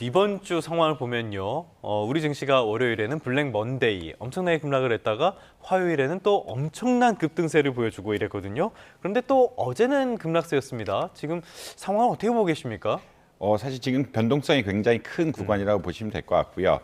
이번 주 상황을 보면요. 우리 증시가 월요일에는 블랙 먼데이 엄청나게 급락을 했다가 화요일에는 또 엄청난 급등세를 보여주고 이랬거든요. 그런데 또 어제는 급락세였습니다. 지금 상황 어떻게 보고 계십니까? 사실 지금 변동성이 굉장히 큰 구간이라고 보시면 될 것 같고요.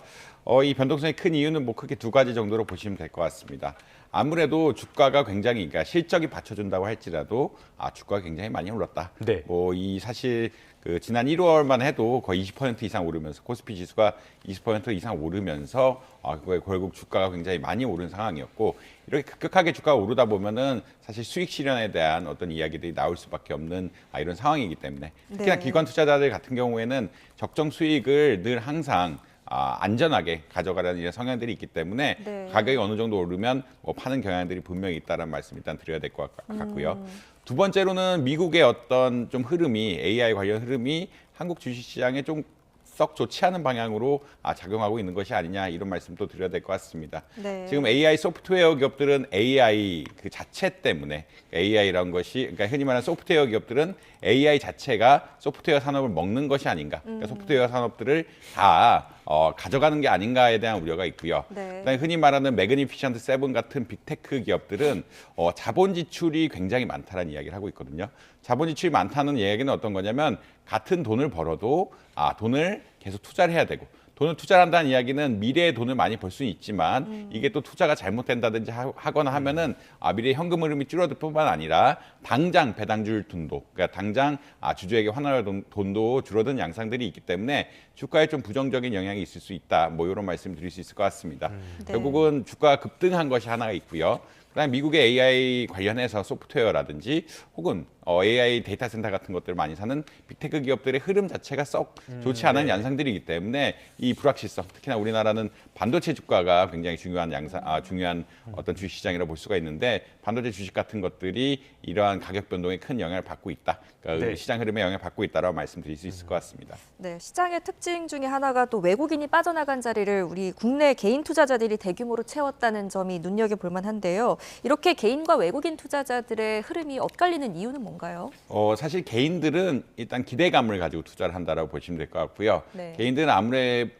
이 변동성이 큰 이유는 뭐 크게 두 가지 정도로 보시면 될 것 같습니다. 아무래도 주가가 굉장히, 그러니까 실적이 받쳐준다고 할지라도 주가가 굉장히 많이 올랐다. 네. 이 사실 그 지난 1월만 해도 거의 20% 이상 오르면서 코스피 지수가 20% 이상 오르면서 그거에 결국 주가가 굉장히 많이 오른 상황이었고, 이렇게 급격하게 주가가 오르다 보면은 사실 수익 실현에 대한 어떤 이야기들이 나올 수밖에 없는 이런 상황이기 때문에, 특히나 네. 기관 투자자들 같은 경우에는 적정 수익을 늘 항상 안전하게 가져가라는 이런 성향들이 있기 때문에 네. 가격이 어느 정도 오르면 파는 경향들이 분명히 있다는 말씀 일단 드려야 될 것 같고요. 두 번째로는 미국의 어떤 좀 흐름이, AI 관련 흐름이 한국 주식시장에 좀 썩 좋지 않은 방향으로 작용하고 있는 것이 아니냐, 이런 말씀도 드려야 될 것 같습니다. 네. 지금 AI 소프트웨어 기업들은 AI 그 자체 때문에, AI라는 것이, 그러니까 흔히 말하는 소프트웨어 기업들은 AI 자체가 소프트웨어 산업을 먹는 것이 아닌가, 그러니까 소프트웨어 산업들을 다 가져가는 게 아닌가에 대한 우려가 있고요. 네. 그다음에 흔히 말하는 매그니피션트 세븐 같은 빅테크 기업들은 자본 지출이 굉장히 많다는 이야기를 하고 있거든요. 자본 지출이 많다는 얘기는 어떤 거냐면, 같은 돈을 벌어도 돈을 계속 투자를 해야 되고, 돈을 투자를 한다는 이야기는 미래에 돈을 많이 벌 수는 있지만 이게 또 투자가 잘못된다든지 하거나 하면은 미래의 현금 흐름이 줄어들 뿐만 아니라 당장 배당 줄 돈도, 그러니까 당장 주주에게 환원할 돈도 줄어든 양상들이 있기 때문에 주가에 좀 부정적인 영향이 있을 수 있다, 뭐 이런 말씀 드릴 수 있을 것 같습니다. 네. 결국은 주가가 급등한 것이 하나가 있고요. 그다음에 미국의 AI 관련해서 소프트웨어라든지 혹은 AI 데이터 센터 같은 것들을 많이 사는 빅테크 기업들의 흐름 자체가 썩 좋지 않은 양상들이기 때문에 이 불확실성, 특히나 우리나라는 반도체 주가가 굉장히 중요한 중요한 어떤 주식 시장이라고 볼 수가 있는데, 반도체 주식 같은 것들이 이러한 가격 변동에 큰 영향을 받고 있다, 그러니까 네. 시장 흐름에 영향을 받고 있다라고 말씀드릴 수 있을 것 같습니다. 네, 시장의 특징 중에 하나가 또 외국인이 빠져나간 자리를 우리 국내 개인 투자자들이 대규모로 채웠다는 점이 눈여겨볼 만한데요. 이렇게 개인과 외국인 투자자들의 흐름이 엇갈리는 이유는 뭔가요? 사실 개인들은 일단 기대감을 가지고 투자를 한다라고 보시면 될 것 같고요. 네. 개인들은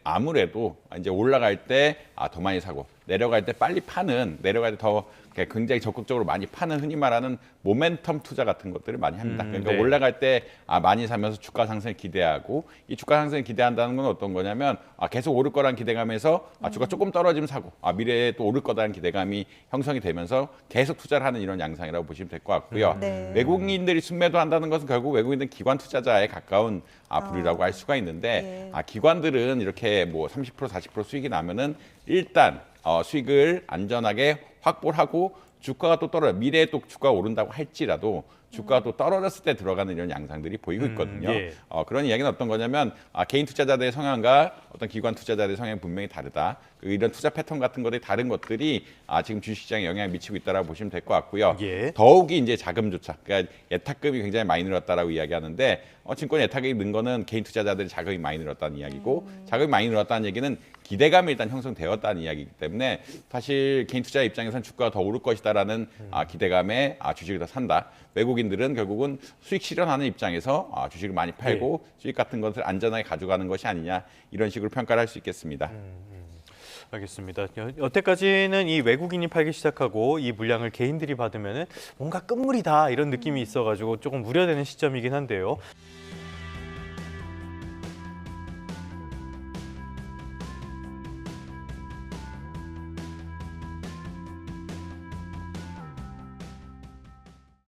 아무래도 이제 올라갈 때 더 많이 사고, 내려갈 때 빨리 파는, 내려갈 때 더 굉장히 적극적으로 많이 파는, 흔히 말하는 모멘텀 투자 같은 것들을 많이 합니다. 그러니까 네. 올라갈 때 많이 사면서 주가 상승을 기대하고, 이 주가 상승을 기대한다는 건 어떤 거냐면 계속 오를 거란 기대감에서 주가 조금 떨어지면 사고, 미래에 또 오를 거라는 기대감이 형성이 되면서 계속 투자를 하는 이런 양상이라고 보시면 될 것 같고요. 네. 외국인들이 순매도 한다는 것은 결국 외국인들 기관 투자자에 가까운 부류라고 할 수가 있는데, 예. 기관들은 이렇게 뭐 30% 40% 수익이 나면은 일단 수익을 안전하게 확보를 하고, 주가가 또 미래에 또 주가가 오른다고 할지라도 주가가 또 떨어졌을 때 들어가는 이런 양상들이 보이고 있거든요. 예. 그런 이야기는 어떤 거냐면 개인 투자자들의 성향과 어떤 기관 투자자들의 성향이 분명히 다르다. 이런 투자 패턴 같은 것들이 다른 것들이 지금 주식시장에 영향을 미치고 있다라고 보시면 될 것 같고요. 예. 더욱이 이제 자금조차, 그러니까 예탁금이 굉장히 많이 늘었다라고 이야기하는데, 증권 예탁금이 는 거는 개인 투자자들의 자금이 많이 늘었다는 이야기고, 자금이 많이 늘었다는 얘기는 기대감이 일단 형성되었다는 이야기이기 때문에, 사실 개인 투자 입장에서는 주가가 더 오를 것이다라는 기대감에 주식을 더 산다. 외국인들은 결국은 수익 실현하는 입장에서 주식을 많이 팔고 수익 같은 것을 안전하게 가져가는 것이 아니냐, 이런 식으로 평가를 할 수 있겠습니다. 알겠습니다. 여태까지는 이 외국인이 팔기 시작하고 이 물량을 개인들이 받으면 뭔가 끝물이다 이런 느낌이 있어가지고 조금 우려되는 시점이긴 한데요.